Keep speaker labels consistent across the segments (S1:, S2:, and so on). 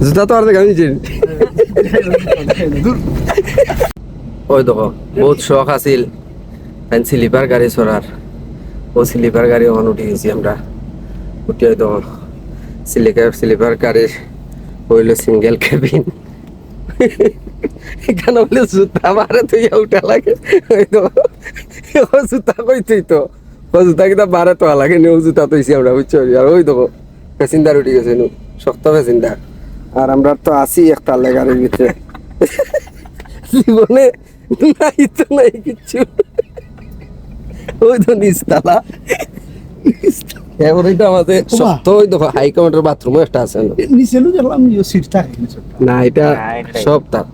S1: জুতা তো আর দেখা নিচে ওই দেখো বহুত শখ আছিল স্লিপার গাড়ি চড়ার ও স্লিপার গাড়ি ওখানে উঠে গেছি আমরা উঠে ওই দেখো স্লিপার গাড়ির হইল সিঙ্গেল কেবিন এখানে বলে জুতা মারে তুই উঠা লাগে ওই দেখো ও জুতা কইতেই তো ও জুতা কিতা বারে তো লাগে নি ও জুতা তৈছি আমরা বুঝছো আর ওই দেখো প্যাসেঞ্জার উঠে গেছে নু শক্ত প্যাসেঞ্জার আর আমরা তো আছি একটা গাড়ির ভিতরে জীবনে নাই তো নাই কিচ্ছু ওই তো নিচতলা এবার এটা আমাদের শক্ত ওই দেখো হাই কমান্ডের বাথরুমও একটা আছে
S2: নিচেও দেখলাম সিট থাকে
S1: না এটা সব তাত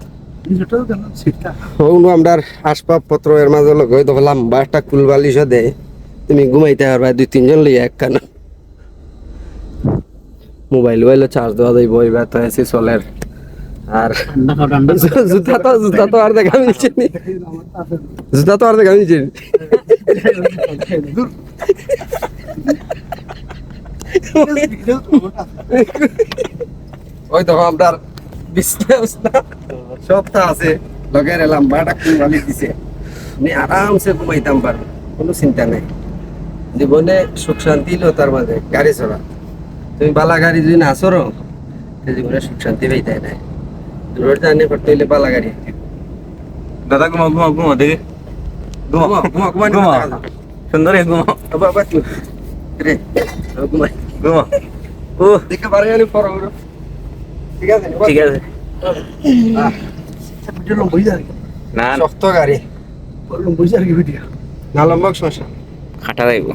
S2: নিচেও দেখলাম সিট থাকে
S1: হউন আমরা আসবাবপত্র এর মাঝে লগে ওই দেখো লম্বা একটা কুলবালিশও দেয় তুমি ঘুমাইতে পারবা 2-3 জন লইয়া একখানা মোবাইল চার্জ দেওয়া যাইব এবার তো এসি চলের আর জুতা তো আর দেখা মিলছে নি জুতা তো আর দেখা মিলছে নি ওই দেখো আপনার বিছনা সবটা আছে লগের লম্বাটা কুলবালি দিছে আপনি আরামসে ঘুমাইতাম পারবেন কোনো চিন্তা নাই জীবনে সুখ শান্তি লো তার মাঝে গাড়ি চলা তুমি বালা গাড়ি যদি না চড়ো জীবনে সুখ শান্তি পাইতে নাই দূরের জার্নি করতে হইলে বালা গাড়ি
S3: দাদা ঘুমাও দেখে
S1: ঘুমা
S3: সুন্দর ঘুমাও
S1: বাবা তুই রে ঘুমাই
S3: ঘুমাও
S1: ও দেখে পারে আমি পড়ো ঠিক আছে
S3: ঠিক আছে
S2: ভিডিও লম্বই যায়
S3: না
S1: শক্ত গাড়ি
S2: লম্বই যায় ভিডিও
S1: না লম্বা সমস্যা
S3: খাটা যাইব